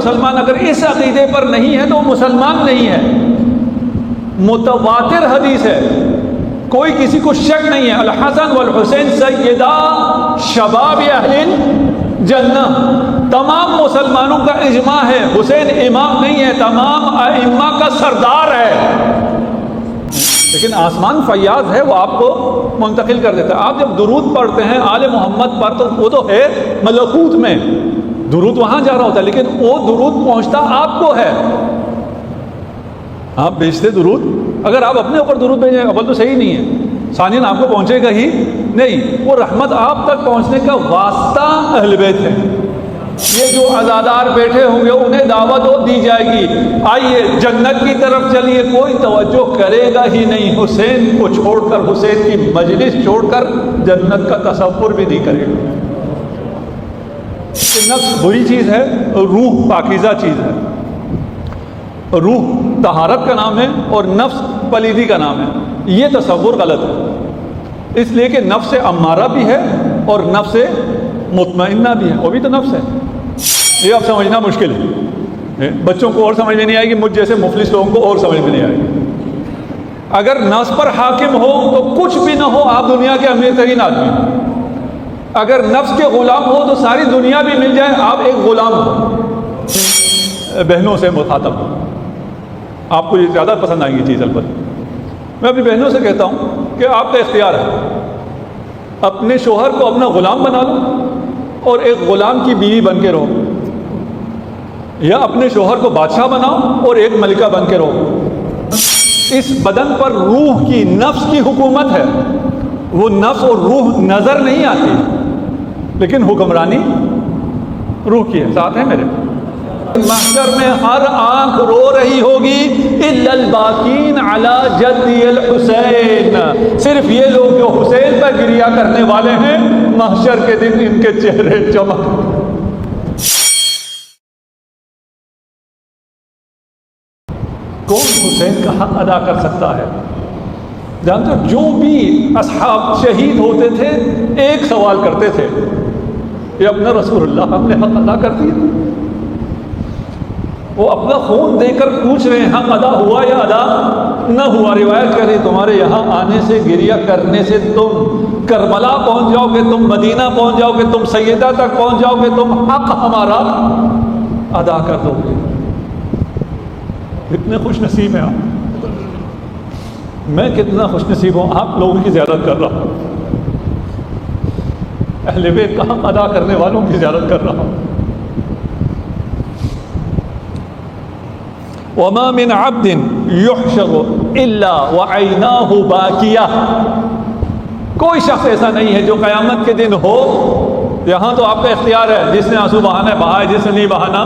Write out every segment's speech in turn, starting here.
مسلمان اگر اس عقیدے پر نہیں ہے تو وہ مسلمان نہیں ہے۔ متواتر حدیث ہے، کوئی کسی کو شک نہیں ہے، الحسن والحسین سیدہ شباب اہل جنہ، تمام مسلمانوں کا اجماع ہے۔ حسین امام نہیں ہے، تمام ائمہ کا سردار ہے، لیکن آسمان فیاض ہے، وہ آپ کو منتقل کر دیتا ہے۔ آپ جب درود پڑھتے ہیں آل محمد پر تو وہ تو ہے ملکوت میں، درود وہاں جا رہا ہوتا ہے، لیکن وہ درود پہنچتا آپ کو ہے۔ آپ بھیجتے درود، اگر آپ اپنے اوپر درود بھیجیں اول تو صحیح نہیں ہے، ثانیاً آپ کو پہنچے گا ہی نہیں، وہ رحمت آپ تک پہنچنے کا واسطہ اہل بیت ہے۔ یہ جو عزادار بیٹھے ہوں گے انہیں دعوت دی جائے گی، آئیے جنت کی طرف چلیے، کوئی توجہ کرے گا ہی نہیں، حسین کو چھوڑ کر، حسین کی مجلس چھوڑ کر جنت کا تصور بھی نہیں کرے گا۔ نفس بری چیز ہے، روح پاکیزہ چیز ہے۔ روح طہارت کا نام ہے اور نفس پلیدی کا نام ہے، یہ تصور غلط ہے، اس لیے کہ نفس امارہ بھی ہے اور نفس مطمئنہ بھی ہے، وہ بھی تو نفس ہے۔ یہ اب سمجھنا مشکل ہے، بچوں کو اور سمجھ میں نہیں آئے گی، مجھ جیسے مفلس لوگوں کو اور سمجھ میں نہیں آئے گی۔ اگر نفس پر حاکم ہو تو کچھ بھی نہ ہو، آپ دنیا کے امیر ترین آدمی ہیں۔ اگر نفس کے غلام ہو تو ساری دنیا بھی مل جائے، آپ ایک غلام ہو۔ بہنوں سے مخاطب ہو، آپ کو یہ زیادہ پسند آئیں گی چیز، البتہ میں اپنی بہنوں سے کہتا ہوں کہ آپ کا اختیار ہے، اپنے شوہر کو اپنا غلام بنا لو اور ایک غلام کی بیوی بن کے رہو، یا اپنے شوہر کو بادشاہ بناؤ اور ایک ملکہ بن کے رہو۔ اس بدن پر روح کی، نفس کی حکومت ہے، وہ نفس اور روح نظر نہیں آتی لیکن حکمرانی روح کی ہے۔ ساتھ ہے میرے؟ محشر میں ہر آنکھ رو رہی ہوگی الا الباکین علی جدی الحسین، صرف یہ لوگ جو حسین پر گریہ کرنے والے ہیں، محشر کے دن ان کے چہرے چمک۔ کون حسین کا حق ادا کر سکتا ہے؟ جانتے ہو جو بھی اصحاب شہید ہوتے تھے ایک سوال کرتے تھے، یہ اپنا رسول اللہ ہم نے حق ادا کر دیا۔ وہ اپنا خون دے کر پوچھ رہے ہیں حق ادا ہوا یا ادا نہ ہوا۔ روایت کر رہی تمہارے یہاں آنے سے، گریہ کرنے سے تم کربلا پہنچ جاؤ گے، تم مدینہ پہنچ جاؤ گے، تم سیدہ تک پہنچ جاؤ گے، تم حق ہمارا ادا کر دو گے۔ کتنے خوش نصیب ہیں آپ، میں کتنا خوش نصیب ہوں، آپ لوگوں کی زیارت کر رہا ہوں، اہل بیت کا حق ادا کرنے والوں کی زیارت کر رہا ہوں۔ وما من عبد يحشر الا وعيناه باكية، کوئی شخص ایسا نہیں ہے جو قیامت کے دن ہو، یہاں تو آپ کا اختیار ہے، جس نے آنسو بہانا ہے بہائے، جس نے نہیں بہانا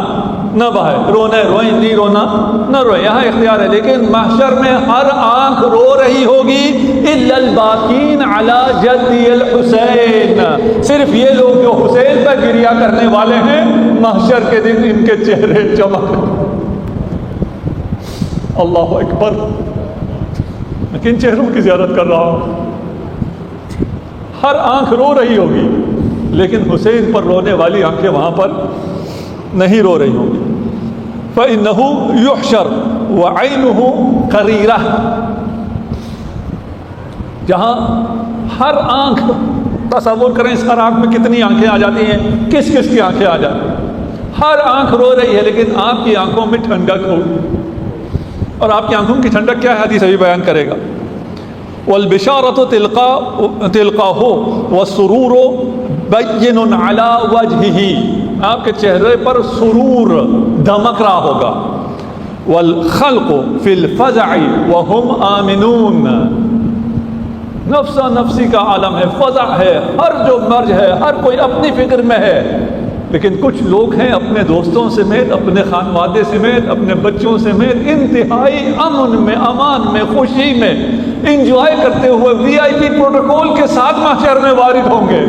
نہ بہائے، رونا ہے روئیں، نہیں رونا نہ روئیں، یہاں اختیار ہے۔ لیکن محشر میں ہر آنکھ رو رہی ہوگی الا الباکین علی جدی الحسین، صرف یہ لوگ جو حسین پر گریہ کرنے والے ہیں، محشر کے دن ان کے چہرے چمک۔ اللہ اکبر، میں کن چہروں کی زیارت کر رہا ہوں؟ ہر آنکھ رو رہی ہوگی لیکن حسین پر رونے والی آنکھیں وہاں پر نہیں رو رہی ہوگی۔ فَإِنَّهُ يُحْشَرُ وَعَيْنُهُ قَرِيرَةٌ، جہاں ہر آنکھ، تصور کریں اس ہر آنکھ میں کتنی آنکھیں آ جاتی ہیں، کس کس کی آنکھیں آ جاتی ہیں، ہر آنکھ رو رہی ہے لیکن آپ کی آنکھوں میں ٹھنڈک ہوگی۔ اور آپ کی آنکھوں کی ٹھنڈک کیا ہے؟ حدیث ابھی بیان کرے گا۔ وَالْبِشَارَةُ تِلْقَاهُ وَالسُّرُورُ بَيِّنٌ عَلَى وَجْهِهِ، آپ کے چہرے پر سرور دمک رہا ہوگا۔ وَالْخَلْقُ فِي الْفَزَعِ وَهُمْ آمِنُونَ، نفسا نفسی کا عالم ہے، فزع ہے، ہر جو مرج ہے ہر کوئی اپنی فکر میں ہے، لیکن کچھ لوگ ہیں اپنے دوستوں سمیت، اپنے خانوادے سمیت، اپنے بچوں سمیت انتہائی امن میں، امان میں، خوشی میں انجوائے کرتے ہوئے VIP پروٹوکول کے ساتھ محشر میں وارد ہوں گے۔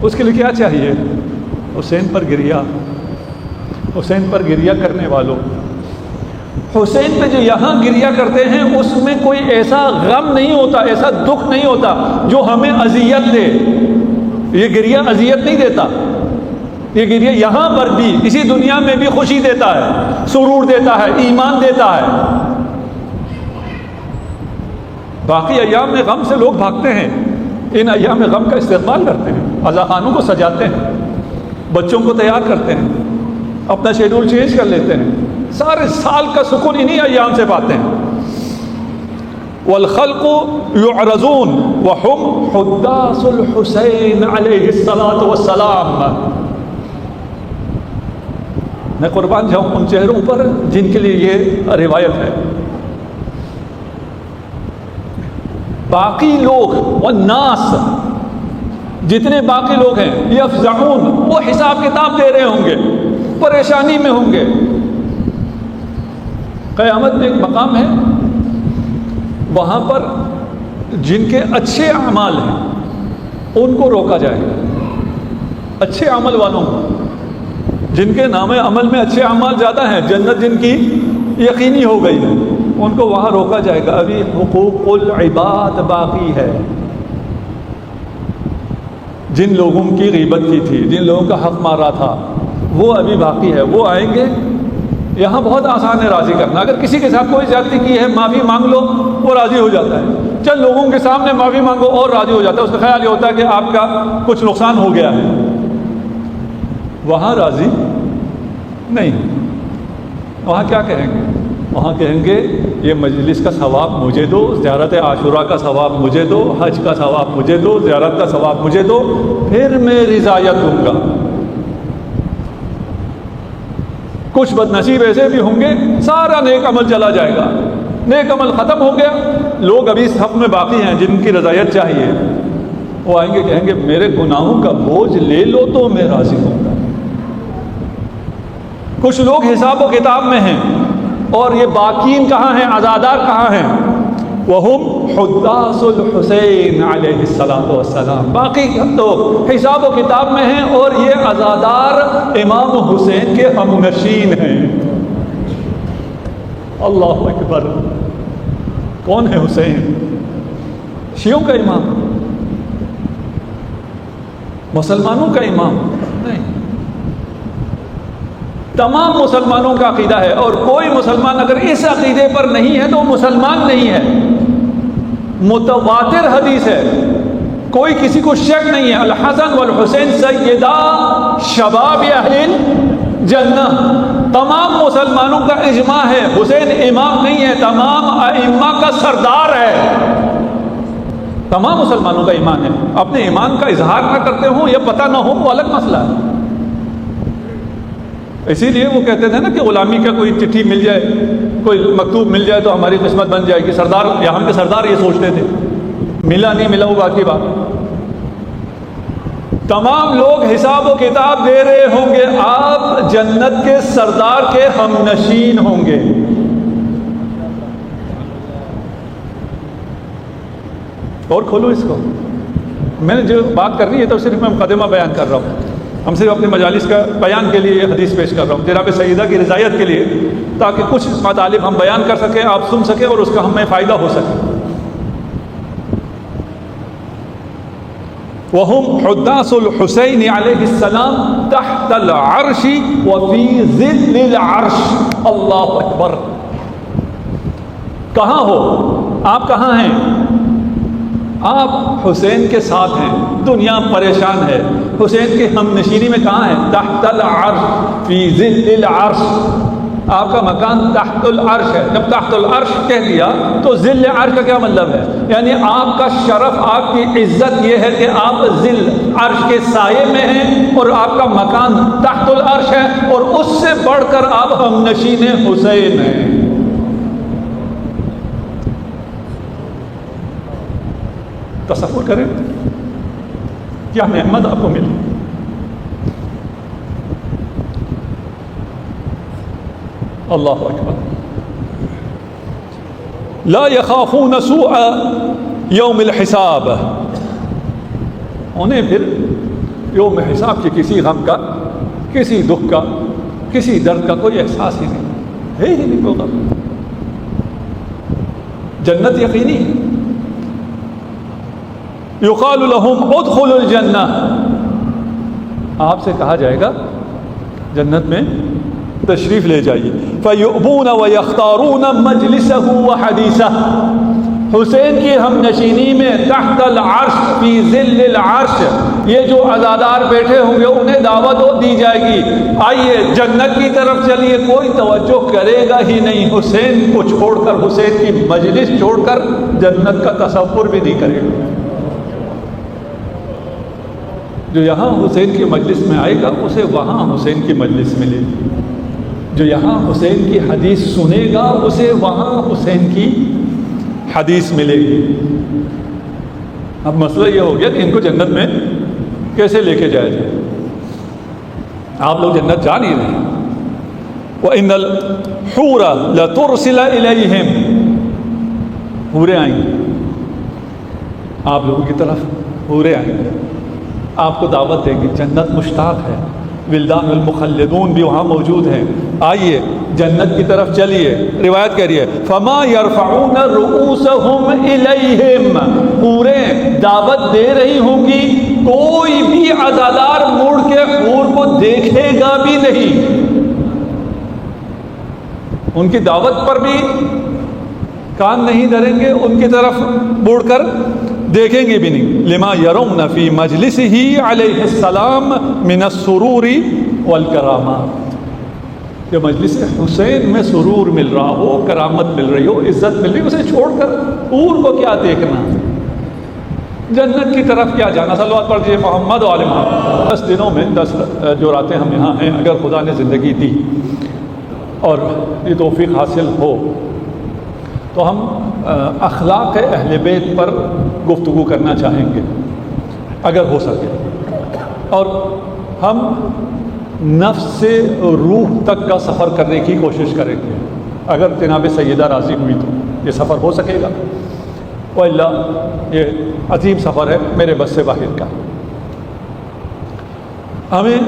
اس کے لیے کیا چاہیے؟ حسین پر گریہ، حسین پر گریہ کرنے والوں، حسین پہ جو یہاں گریہ کرتے ہیں اس میں کوئی ایسا غم نہیں ہوتا، ایسا دکھ نہیں ہوتا جو ہمیں اذیت دے۔ یہ گریہ اذیت نہیں دیتا، یہ گریہ یہاں پر بھی اسی دنیا میں بھی خوشی دیتا ہے، سرور دیتا ہے، ایمان دیتا ہے۔ باقی ایام میں غم سے لوگ بھاگتے ہیں، ان ایام غم کا استقبال کرتے ہیں، عزاخانوں کو سجاتے ہیں، بچوں کو تیار کرتے ہیں، اپنا شیڈول چینج کر لیتے ہیں، سارے سال کا سکون انہی ایام سے پاتے ہیں۔ والخلق يعرضون وهم حداث الحسین علیہ الصلاۃ والسلام۔ میں قربان جاؤں ان چہروں پر جن کے لیے یہ روایت ہے۔ باقی لوگ والناس، جتنے باقی لوگ ہیں، یفزعون، وہ حساب کتاب دے رہے ہوں گے، پریشانی میں ہوں گے۔ قیامت میں ایک مقام ہے، وہاں پر جن کے اچھے اعمال ہیں ان کو روکا جائے گا، اچھے عمل والوں کو، جن کے نام عمل میں اچھے اعمال زیادہ ہیں، جنت جن کی یقینی ہو گئی ہے، ان کو وہاں روکا جائے گا۔ ابھی حقوق العباد باقی ہے، جن لوگوں کی غیبت کی تھی، جن لوگوں کا حق مارا تھا، وہ ابھی باقی ہے، وہ آئیں گے۔ یہاں بہت آسان ہے راضی کرنا، اگر کسی کے ساتھ کوئی زیادتی کی ہے معافی مانگ لو، وہ راضی ہو جاتا ہے۔ چند لوگوں کے سامنے معافی مانگو اور راضی ہو جاتا ہے، اس کا خیال یہ ہوتا ہے کہ آپ کا کچھ نقصان ہو گیا ہے۔ وہاں راضی نہیں، وہاں کیا کہیں گے؟ وہاں کہیں گے یہ مجلس کا ثواب مجھے دو، زیارت عاشورہ کا ثواب مجھے دو، حج کا ثواب مجھے دو، زیارت کا ثواب مجھے دو، پھر میں رضایت دوں گا۔ کچھ بد نصیب ایسے بھی ہوں گے سارا نیک عمل چلا جائے گا، نیک عمل ختم ہو گیا، لوگ ابھی صف میں باقی ہیں جن کی رضایت چاہیے، وہ آئیں گے کہیں گے میرے گناہوں کا بوجھ لے لو تو میں راضی ہوں گا۔ کچھ لوگ حساب و کتاب میں ہیں اور یہ باقین کہاں ہیں، عزادار کہاں ہیں؟ وہم حداث الحسین علیہ الصلاۃ والسلام، باقی لوگ حساب و کتاب میں ہیں اور یہ عزادار امام حسین کے ہم نشین ہیں۔ اللہ اکبر، کون ہے حسین؟ شیعوں کا امام، مسلمانوں کا امام نہیں، تمام مسلمانوں کا عقیدہ ہے، اور کوئی مسلمان اگر اس عقیدے پر نہیں ہے تو وہ مسلمان نہیں ہے۔ متواتر حدیث ہے، کوئی کسی کو شک نہیں ہے، الحسن والحسین سیدہ شباب اہل جنہ، تمام مسلمانوں کا اجماع ہے۔ حسین امام نہیں ہے، تمام ائمہ کا سردار ہے، تمام مسلمانوں کا ایمان ہے۔ اپنے ایمان کا اظہار نہ کرتے ہوں یا پتہ نہ ہو وہ الگ مسئلہ ہے۔ اسی لیے وہ کہتے تھے نا کہ غلامی کا کوئی چٹھی مل جائے، کوئی مکتوب مل جائے تو ہماری قسمت بن جائے گی۔ سردار یہاں کے سردار یہ سوچتے تھے، ملا نہیں ملا وہ باقی بات۔ تمام لوگ حساب و کتاب دے رہے ہوں گے، آپ جنت کے سردار کے ہم نشین ہوں گے۔ اور کھولو اس کو، میں نے جو بات کر رہی ہے تو صرف میں مقدمہ بیان کر رہا ہوں، ہم صرف اپنے مجالس کا بیان کے لیے یہ حدیث پیش کر رہا ہوں، جناب سیدہ کی رضایت کے لیے، تاکہ کچھ مطالب ہم بیان کر سکیں، آپ سن سکیں اور اس کا ہمیں فائدہ ہو سکے۔ وَهُمْ حُدَّاثُ الْحُسَيْنِ علیہ السلام تحت العرش وفی ظل العرش۔ اللہ اکبر، کہاں ہو آپ؟ کہاں ہیں آپ؟ حسین کے ساتھ ہیں، دنیا پریشان ہے، حسین کے ہم نشینی میں کہاں ہیں؟ تحت العرش فی ظل العرش، آپ کا مکان تحت العرش ہے۔ جب تحت العرش کہہ دیا تو ظل عرش کا کیا مطلب ہے؟ یعنی آپ کا شرف، آپ کی عزت یہ ہے کہ آپ ظل عرش کے سائے میں ہیں اور آپ کا مکان تحت العرش ہے، اور اس سے بڑھ کر آپ ہم نشین حسین ہیں۔ تصور کریں کیا نعمت آپ کو ملی۔ اللہ اکبر۔ لا يخافون سوء یوم الحساب، انہیں پھر یوم حساب کی کسی غم کا، کسی دکھ کا، کسی درد کا کوئی احساس ہی نہیں ہے، ہی نہیں کوئی غم۔ جنت یقینی ہے۔ یقال لهم ادخلوا الجنہ، آپ سے کہا جائے گا جنت میں تشریف لے جائیے. فَيُؤْبُونَ وَيَخْتَارُونَ مَجْلِسَهُ وَحَدِيثَهُ. حسین کی ہم نشینی میں تحت العرش فی ظل العرش یہ جو عزادار بیٹھے ہوں گے انہیں دعوت دی جائے گی, آئیے جنت کی طرف چلیے. کوئی توجہ کرے گا ہی نہیں حسین کو چھوڑ کر, حسین کی مجلس چھوڑ کر جنت کا تصور بھی نہیں کرے گا. جو یہاں حسین کی مجلس میں آئے گا اسے وہاں حسین کی مجلس ملے گی. جو یہاں حسین کی حدیث سنے گا اسے وہاں حسین کی حدیث ملے گی. اب مسئلہ یہ ہو گیا کہ ان کو جنت میں کیسے لے کے جایا جائے. آپ لوگ جنت جا نہیں رہے. وَإِنَّ الْحُورَ لَتُرْسِلَ إِلَيْهِمْ. حوریں آئیں گے آپ لوگوں کی طرف, حوریں آئیں گے آپ کو دعوت دیں گے. جنت مشتاق ہے, ولدان المخلدون بھی وہاں موجود ہیں. آئیے جنت کی طرف چلیے. روایت کہہ رہی ہے فما يرفعون رؤوسهم الیہم. حوریں دعوت دے رہی ہوں گی, کوئی بھی عزادار مڑ کے حور کو دیکھے گا بھی نہیں. ان کی دعوت پر بھی کان نہیں دھریں گے, ان کی طرف مڑ کر دیکھیں گے بھی نہیں. لما يرون فی مجلسہ علیہ السلام من السرور والکرامات. کہ مجلس حسین میں سرور مل رہا ہو, کرامت مل رہی ہو, عزت مل رہی ہو, اسے چھوڑ کر حور کو کیا دیکھنا, جنت کی طرف کیا جانا. صلوات پڑھ دیجیے محمد و آل محمد. 10 دنوں میں 10 جو راتیں ہم یہاں ہیں, اگر خدا نے زندگی دی اور یہ توفیق حاصل ہو تو ہم اخلاق اہل بیت پر گفتگو کرنا چاہیں گے اگر ہو سکے, اور ہم نفس سے روح تک کا سفر کرنے کی کوشش کریں گے. اگر جناب سیدہ راضی ہوئی تو یہ سفر ہو سکے گا, والا یہ عظیم سفر ہے میرے بس سے باہر کا. ہمیں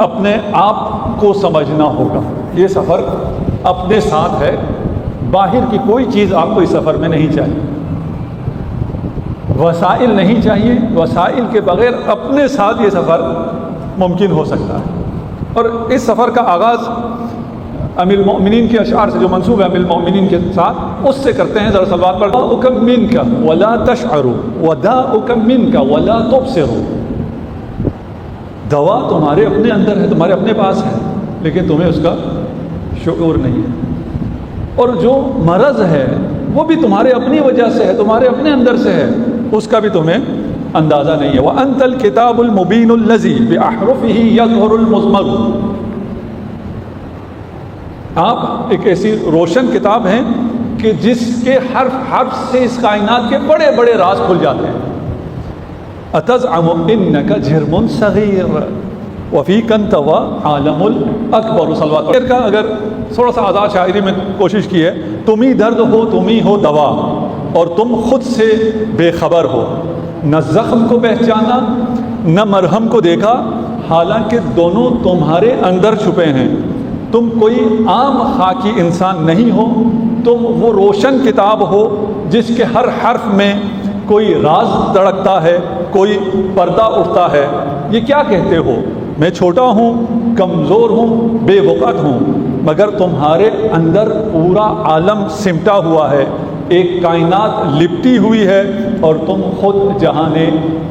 اپنے آپ کو سمجھنا ہوگا. یہ سفر اپنے ساتھ ہے, باہر کی کوئی چیز آپ کو اس سفر میں نہیں چاہیے. وسائل نہیں چاہیے, وسائل کے بغیر اپنے ساتھ یہ سفر ممکن ہو سکتا ہے. اور اس سفر کا آغاز امیر المؤمنین کے اشعار سے جو منسوب ہے امیر المؤمنین کے ساتھ, اس سے کرتے ہیں. ذرا صلوات پڑھ. داؤک منک ولا تشعر وداؤک منک ولا تبصر. دوا تمہارے اپنے اندر ہے, تمہارے اپنے پاس ہے, لیکن تمہیں اس کا شعور نہیں ہے. اور جو مرض ہے وہ بھی تمہارے اپنی وجہ سے ہے, تمہارے اپنے اندر سے ہے, اس کا بھی تمہیں اندازہ نہیں ہے. وَأَنْتَ الْكِتَابُ الْمُبِينُ الَّذِي بِأَحْرُفِهِ يَظْهَرُ الْمُضْمَرُ. آپ ایک ایسی روشن کتاب ہیں کہ جس کے حرف سے اس کائنات کے بڑے بڑے راز کھل جاتے ہیں. أَتَزْعَمُ إِنَّكَ جِرْمٌ صَغِيرٌ وَفِيكَ أَنْتَ وَعَالَمُ الْأَكْبَرُ. صلوات کا اگر تھوڑا سا آزاد شاعری میں کوشش کی ہے, تم ہی درد ہو, تم ہی ہو دوا, اور تم خود سے بے خبر ہو. نہ زخم کو پہچانا نہ مرہم کو دیکھا, حالانکہ دونوں تمہارے اندر چھپے ہیں. تم کوئی عام خاکی انسان نہیں ہو, تم وہ روشن کتاب ہو جس کے ہر حرف میں کوئی راز تڑکتا ہے, کوئی پردہ اٹھتا ہے. یہ کیا کہتے ہو, میں چھوٹا ہوں, کمزور ہوں, بے وقت ہوں, مگر تمہارے اندر پورا عالم سمٹا ہوا ہے, ایک کائنات لپٹی ہوئی ہے, اور تم خود جہان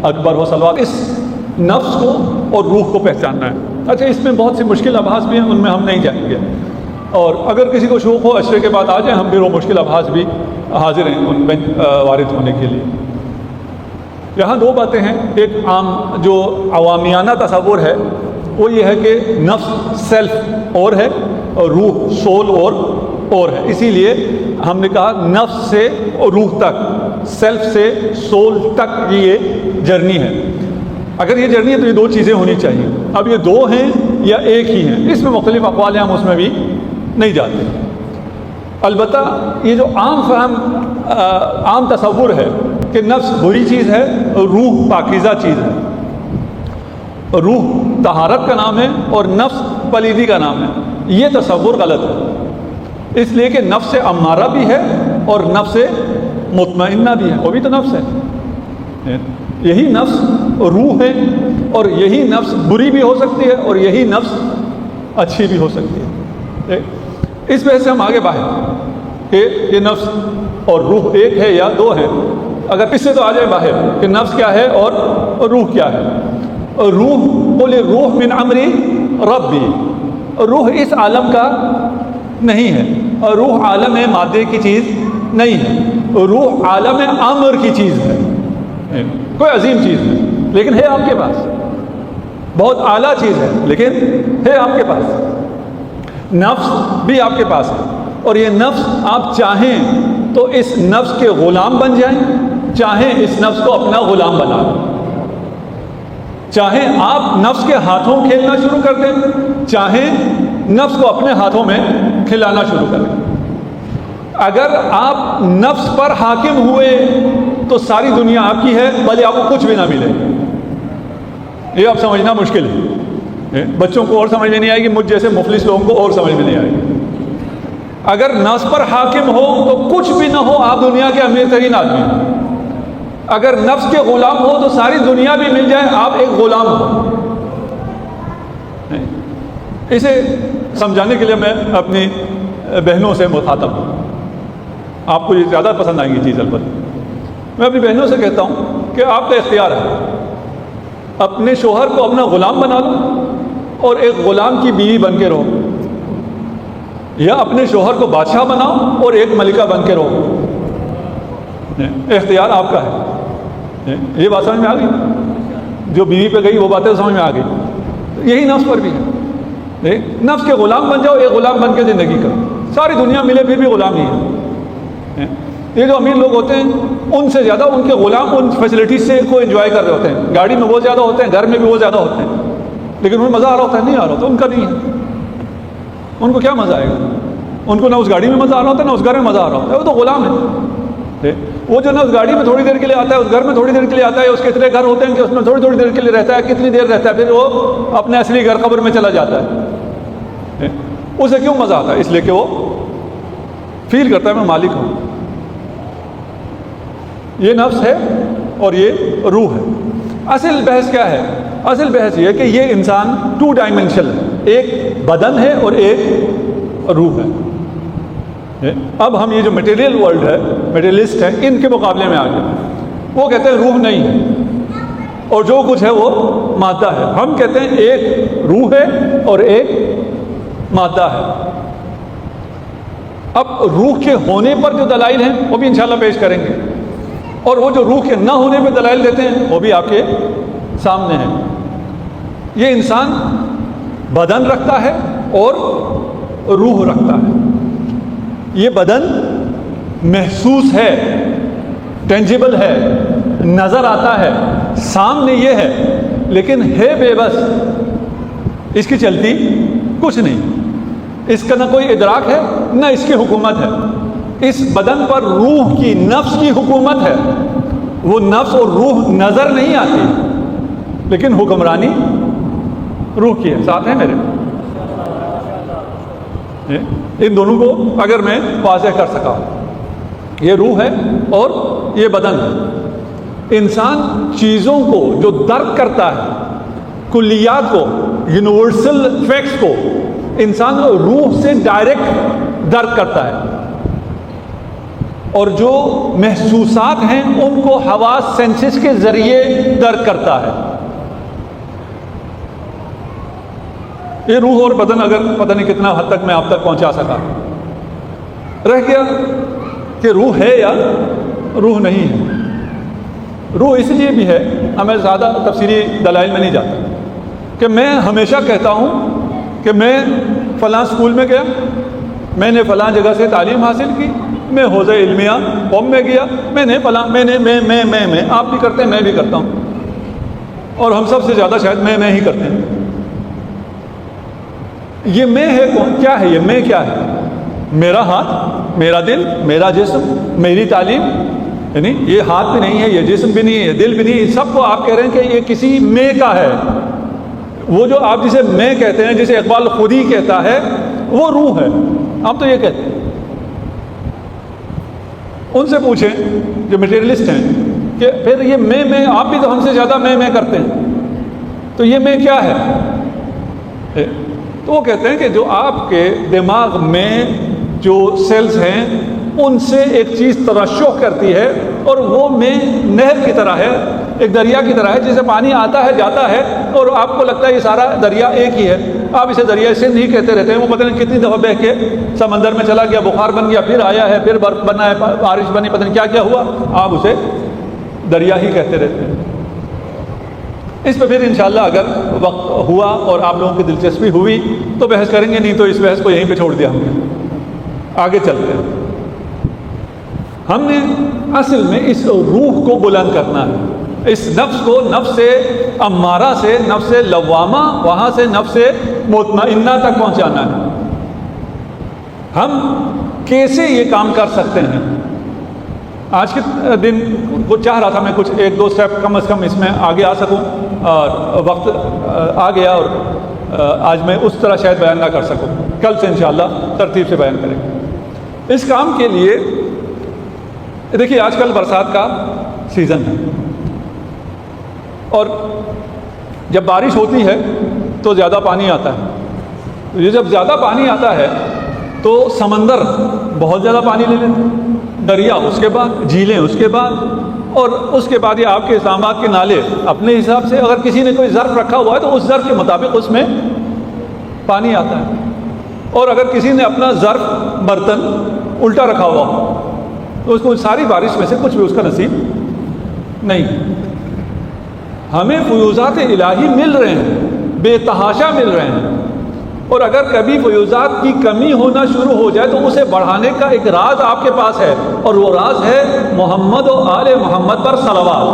اکبر ہو. صلوات. اس نفس کو اور روح کو پہچاننا ہے. اچھا, اس میں بہت سی مشکل ابحاث بھی ہیں, ان میں ہم نہیں جائیں گے, اور اگر کسی کو شوق ہو عشرے کے بعد آ جائیں, ہم بھی وہ مشکل ابحاث بھی حاضر ہیں ان میں وارد ہونے کے لیے. یہاں 2 باتیں ہیں. ایک عام جو عوامیانہ تصور ہے وہ یہ ہے کہ نفس سیلف اور ہے, اور روح سول اور ہے. اسی لیے ہم نے کہا نفس سے روح تک, سیلف سے سول تک یہ جرنی ہے. اگر یہ جرنی ہے تو یہ 2 چیزیں ہونی چاہیے. اب یہ 2 ہیں یا ایک ہی ہیں, اس میں مختلف اقوال ہیں, ہم اس میں بھی نہیں جاتے. البتہ یہ جو عام فہم عام تصور ہے کہ نفس بری چیز ہے, روح پاکیزہ چیز ہے. روح طہارت کا نام ہے اور نفس پلیدی کا نام ہے. یہ تصور غلط ہے, اس لیے کہ نفس امارہ بھی ہے اور نفس مطمئنہ بھی ہے, وہ بھی تو نفس ہے. یہی نفس روح ہے اور یہی نفس بری بھی ہو سکتی ہے اور یہی نفس اچھی بھی ہو سکتی ہے. اس وجہ سے ہم آگے باہر کہ یہ نفس اور روح ایک ہے یا دو ہیں. اگر اس سے تو آ جائے باہر کہ نفس کیا ہے اور روح کیا ہے. روح بولے روح من امری ربی، روح اس عالم کا نہیں ہے، اور روح عالم مادے کی چیز نہیں ہے، روح عالم امر کی چیز ہے، کوئی عظیم چیز ہے، لیکن ہے آپ کے پاس، بہت اعلیٰ چیز ہے لیکن ہے آپ کے پاس. نفس بھی آپ کے پاس ہے، اور یہ نفس آپ چاہیں تو اس نفس کے غلام بن جائیں، چاہیں اس نفس کو اپنا غلام بنا لیں. چاہیں آپ نفس کے ہاتھوں کھیلنا شروع کر دیں، چاہیں نفس کو اپنے ہاتھوں میں کھلانا شروع کر دیں. اگر آپ نفس پر حاکم ہوئے تو ساری دنیا آپ کی ہے، بھلے آپ کو کچھ بھی نہ ملے. یہ آپ سمجھنا مشکل ہے، بچوں کو اور سمجھ میں نہیں آئے گی، مجھ جیسے مفلس لوگوں کو اور سمجھ میں نہیں آئے گی. اگر نفس پر حاکم ہو تو کچھ بھی نہ ہو، آپ دنیا کے امیر ترین آدمی ہیں. اگر نفس کے غلام ہو تو ساری دنیا بھی مل جائے، آپ ایک غلام ہو. اسے سمجھانے کے لیے میں اپنی بہنوں سے مخاطب ہوں. آپ کو یہ زیادہ پسند آئیں گی چیز. البتہ میں اپنی بہنوں سے کہتا ہوں کہ آپ کا اختیار ہے، اپنے شوہر کو اپنا غلام بنا لو اور ایک غلام کی بیوی بن کے رہو، یا اپنے شوہر کو بادشاہ بناؤ اور ایک ملکہ بن کے رہو. اختیار آپ کا ہے. یہ بات سمجھ میں آ گئی؟ جو بیوی پہ گئی وہ باتیں سمجھ میں آ گئی. یہی نفس پر بھی ہے. نفس کے غلام بن جاؤ، ایک غلام بن کے زندگی کرو. ساری دنیا ملے پھر بھی غلام نہیں ہے. یہ جو امیر لوگ ہوتے ہیں ان سے زیادہ ان کے غلام ان فیسلٹیز سے کو انجوائے کر رہے ہوتے ہیں. گاڑی میں وہ زیادہ ہوتے ہیں، گھر میں بھی وہ زیادہ ہوتے ہیں، لیکن انہیں مزہ آ رہا ہوتا ہے؟ نہیں آ رہا ہوتا. ان کا نہیں ہے. ان کو کیا مزہ آئے گا؟ ان کو نہ اس گاڑی میں مزہ آ رہا ہوتا ہے، نہ اس گھر میں مزہ آ رہا ہوتا ہے. وہ تو غلام ہے. وہ جو نہ اس گاڑی میں تھوڑی دیر کے لیے آتا ہے، اس گھر میں تھوڑی دیر کے لیے آتا ہے. اس کے اتنے گھر ہوتے ہیں کہ اس میں تھوڑی تھوڑی دیر کے لیے رہتا ہے. کتنی دیر رہتا ہے؟ پھر وہ اپنے اصلی گھر قبر میں چلا جاتا ہے. اسے کیوں مزہ آتا ہے؟ اس لیے کہ وہ فیل کرتا ہے میں مالک ہوں. یہ نفس ہے اور یہ روح ہے. اصل بحث کیا ہے؟ اصل بحث یہ ہے کہ یہ انسان 2 ڈائمینشنل ہے، ایک بدن ہے اور ایک روح ہے. اب ہم یہ جو میٹیریل ورلڈ ہے، میٹیریلسٹ ہیں، ان کے مقابلے میں آگے وہ کہتے ہیں روح نہیں ہے اور جو کچھ ہے وہ مادہ ہے. ہم کہتے ہیں ایک روح ہے اور ایک مادہ ہے. اب روح کے ہونے پر جو دلائل ہیں وہ بھی انشاءاللہ پیش کریں گے، اور وہ جو روح کے نہ ہونے پہ دلائل دیتے ہیں وہ بھی آپ کے سامنے ہیں. یہ انسان بدن رکھتا ہے اور روح رکھتا ہے. یہ بدن محسوس ہے، ٹینجیبل ہے، نظر آتا ہے، سامنے یہ ہے، لیکن ہے بے بس. اس کی چلتی کچھ نہیں. اس کا نہ کوئی ادراک ہے نہ اس کی حکومت ہے. اس بدن پر روح کی، نفس کی حکومت ہے. وہ نفس اور روح نظر نہیں آتی لیکن حکمرانی روح کی ہے. ساتھ ہیں میرے؟ ان دونوں کو اگر میں واضح کر سکا، یہ روح ہے اور یہ بدن ہے. انسان چیزوں کو جو درک کرتا ہے، کلیات کو، یونیورسل فیکٹس کو، انسان روح سے ڈائریکٹ درک کرتا ہے، اور جو محسوسات ہیں ان کو حواس سینسز کے ذریعے درک کرتا ہے. یہ روح اور بدن اگر پتہ نہیں کتنا حد تک میں آپ تک پہنچا سکا. رہ گیا کہ روح ہے یا روح نہیں ہے. روح اس لیے بھی ہے، ہمیں زیادہ تفصیلی دلائل میں نہیں جاتا، کہ میں ہمیشہ کہتا ہوں کہ میں فلاں اسکول میں گیا، میں نے فلاں جگہ سے تعلیم حاصل کی، میں حوزہ علمیہ قوم میں گیا، میں نے فلاں، میں آپ بھی کرتے ہیں، میں بھی کرتا ہوں، اور ہم سب سے زیادہ شاید میں ہی کرتے ہیں. یہ میں ہے کون؟ کیا ہے یہ میں؟ کیا ہے؟ میرا ہاتھ، میرا دل، میرا جسم، میری تعلیم. یعنی یہ ہاتھ بھی نہیں ہے، یہ جسم بھی نہیں ہے، یہ دل بھی نہیں ہے. سب کو آپ کہہ رہے ہیں کہ یہ کسی میں کا ہے. وہ جو آپ جسے میں کہتے ہیں، جسے اقبال خود ہی کہتا ہے، وہ روح ہے. آپ تو یہ کہتے ہیں. ان سے پوچھیں جو میٹیریلسٹ ہیں کہ پھر یہ میں آپ بھی تو ہم سے زیادہ میں کرتے ہیں. تو یہ میں کیا ہے؟ تو وہ کہتے ہیں کہ جو آپ کے دماغ میں جو سیلز ہیں ان سے ایک چیز ترشح کرتی ہے، اور وہ میں نہر کی طرح ہے، ایک دریا کی طرح ہے، جسے پانی آتا ہے جاتا ہے اور آپ کو لگتا ہے یہ سارا دریا ایک ہی ہے، آپ اسے دریا سندھ ہی کہتے رہتے ہیں، وہ پتہ نہیں کتنی دفعہ بہہ کے سمندر میں چلا گیا، بخار بن گیا، پھر آیا ہے، پھر برف بنا ہے، بارش بنی، پتہ نہیں کیا کیا ہوا، آپ اسے دریا ہی کہتے رہتے ہیں۔ اس پہ پھر انشاءاللہ اگر وقت ہوا اور آپ لوگوں کی دلچسپی ہوئی تو بحث کریں گے، نہیں تو اس بحث کو یہیں پہ چھوڑ دیا ہم نے، آگے چلتے ہیں۔ ہم نے اصل میں اس روح کو بلند کرنا ہے، اس نفس کو، نفس امارہ سے، نفس لوامہ، وہاں سے نفس مطمئنہ تک پہنچانا ہے۔ ہم کیسے یہ کام کر سکتے ہیں؟ آج کے دن وہ چاہ رہا تھا میں کچھ ایک دو سٹیپ کم از کم اس میں آگے آ سکوں، اور وقت آ گیا اور آج میں اس طرح شاید بیان نہ کر سکوں، کل سے انشاءاللہ ترتیب سے بیان کریں گے۔ اس کام کے لیے دیکھیے آج کل برسات کا سیزن ہے، اور جب بارش ہوتی ہے تو زیادہ پانی آتا ہے، یہ جب زیادہ پانی آتا ہے تو سمندر بہت زیادہ پانی لے لیتے ہیں، دریا اس کے بعد، جھیلیں اس کے بعد، اور اس کے بعد یہ آپ کے اسلام آباد کے نالے اپنے حساب سے، اگر کسی نے کوئی ظرف رکھا ہوا ہے تو اس ظرف کے مطابق اس میں پانی آتا ہے، اور اگر کسی نے اپنا ظرف برتن الٹا رکھا ہوا تو اس کو ساری بارش میں سے کچھ بھی اس کا نصیب نہیں۔ ہمیں فیوزات الہی مل رہے ہیں، بے تحاشا مل رہے ہیں، اور اگر کبھی فیوزات کی کمی ہونا شروع ہو جائے تو اسے بڑھانے کا ایک راز آپ کے پاس ہے، اور وہ راز ہے محمد و آل محمد پر صلوات۔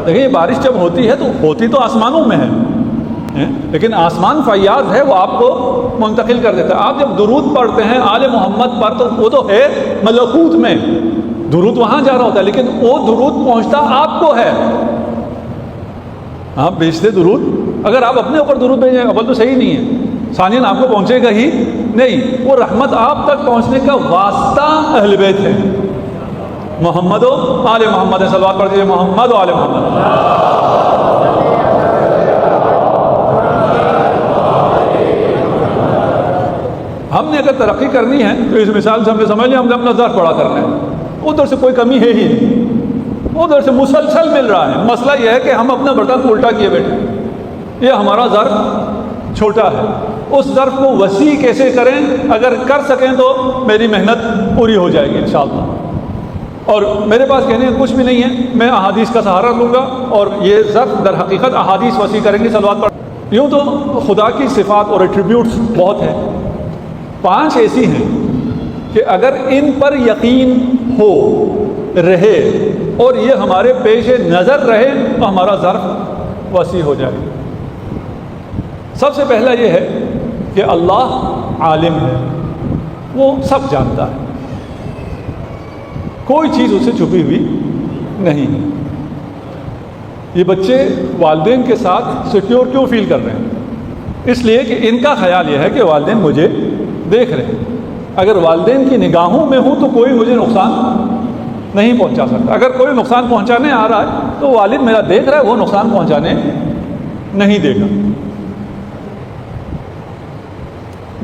دیکھیں بارش جب ہوتی ہے تو ہوتی تو آسمانوں میں ہے، لیکن آسمان فیاض ہے، وہ آپ کو منتقل کر دیتا ہے۔ آپ جب درود پڑھتے ہیں آل محمد پر تو وہ تو ہے ملکوت میں، درود وہاں جا رہا ہوتا ہے، لیکن وہ درود پہنچتا آپ کو ہے۔ آپ بھیجتے درود، اگر آپ اپنے اوپر درود بھیجیں اول تو صحیح نہیں ہے، ثانیاً آپ کو پہنچے گا ہی نہیں، وہ رحمت آپ تک پہنچنے کا واسطہ اہل بیت ہے۔ محمد و آل محمد، صلوات پڑھ دیجیے، محمد و آل محمد۔ ہم نے اگر ترقی کرنی ہے تو اس مثال سے ہم نے سمجھ لیا، ہم نے اپنا ظرف بڑا کرنا ہے، ادھر سے کوئی کمی ہے ہی نہیں، ادھر سے مسلسل مل رہا ہے۔ مسئلہ یہ ہے کہ ہم اپنا برتن الٹا کیے بیٹھے، یہ ہمارا ظرف چھوٹا ہے، اس ظرف کو وسیع کیسے کریں؟ اگر کر سکیں تو میری محنت پوری ہو جائے گی انشاءاللہ۔ اور میرے پاس کہنے کا کچھ بھی نہیں ہے، میں احادیث کا سہارا لوں گا، اور یہ ظرف در حقیقت احادیث وسیع کریں گے، صلوات پڑھ۔ یوں تو خدا کی صفات اور ایٹریبیوٹس بہت ہیں، 5 ایسی ہیں کہ اگر ان پر یقین ہو رہے اور یہ ہمارے پیش نظر رہے تو ہمارا ظرف وسیع ہو جائے۔ سب سے پہلا یہ ہے کہ اللہ عالم ہے، وہ سب جانتا ہے، کوئی چیز اسے چھپی ہوئی نہیں ہے۔ یہ بچے والدین کے ساتھ سیکیور کیوں فیل کر رہے ہیں؟ اس لیے کہ ان کا خیال یہ ہے کہ والدین مجھے دیکھ رہے ہیں، اگر والدین کی نگاہوں میں ہوں تو کوئی مجھے نقصان نہیں پہنچا سکتا، اگر کوئی نقصان پہنچانے آ رہا ہے تو والد میرا دیکھ رہا ہے، وہ نقصان پہنچانے نہیں دے گا۔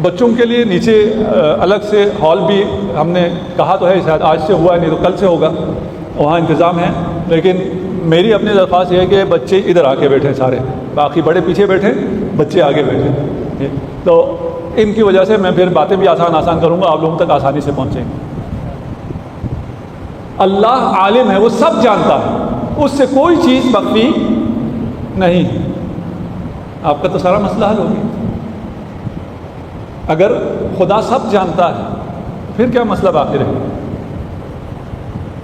بچوں کے لیے نیچے الگ سے ہال بھی ہم نے کہا تو ہے، شاید آج سے ہوا ہے نہیں تو کل سے ہوگا، وہاں انتظام ہے، لیکن میری اپنی درخواست یہ ہے کہ بچے ادھر آ کے بیٹھیں، سارے باقی بڑے پیچھے بیٹھیں، بچے آگے بیٹھیں، تو ان کی وجہ سے میں پھر باتیں بھی آسان کروں گا، آپ لوگوں تک آسانی سے پہنچیں گے۔ اللہ عالم ہے، وہ سب جانتا ہے، اس سے کوئی چیز مخفی نہیں ہے۔ آپ کا تو سارا مسئلہ حل ہو گیا۔ اگر خدا سب جانتا ہے پھر کیا مسئلہ باقی رہے؟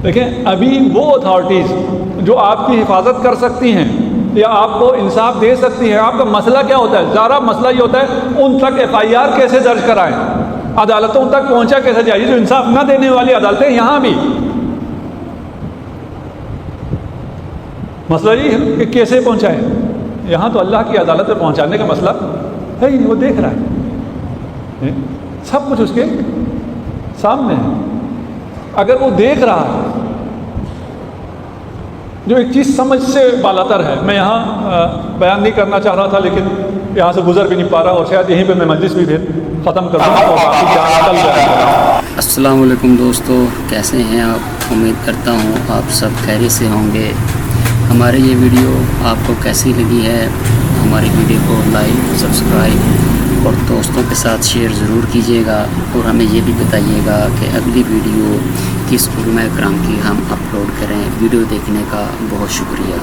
دیکھیں ابھی وہ اتھارٹیز جو آپ کی حفاظت کر سکتی ہیں یا آپ کو انصاف دے سکتی ہیں، آپ کا مسئلہ کیا ہوتا ہے؟ سارا مسئلہ یہ ہوتا ہے ان تک FIR کیسے درج کرائیں، عدالتوں تک پہنچا کیسے جائے۔ جو انصاف نہ دینے والی عدالتیں یہاں بھی مسئلہ یہ ہے کہ کیسے پہنچائیں، یہاں تو اللہ کی عدالت میں پہنچانے کا مسئلہ ہے ہی نہیں، وہ دیکھ رہا ہے، سب کچھ اس کے سامنے ہے۔ اگر وہ دیکھ رہا ہے جو ایک چیز سمجھ سے بالاتر ہے. میں یہاں بیان نہیں کرنا چاہ رہا تھا لیکن یہاں سے گزر بھی نہیں پا رہا اور شاید یہیں پہ میں مجلس بھی پھر ختم کر دوں اور باقی جان کل بیان کروں. السلام علیکم دوستو، کیسے ہیں آپ؟ امید کرتا ہوں آپ سب خیریت سے ہوں گے. ہماری یہ ویڈیو آپ کو کیسی لگی ہے؟ ہماری ویڈیو کو لائک، سبسکرائب اور دوستوں کے ساتھ شیئر ضرور کیجیے گا، اور ہمیں یہ بھی بتائیے گا کہ اگلی ویڈیو کس علماء کرام کی ہم اپلوڈ کریں. ویڈیو دیکھنے کا بہت شکریہ.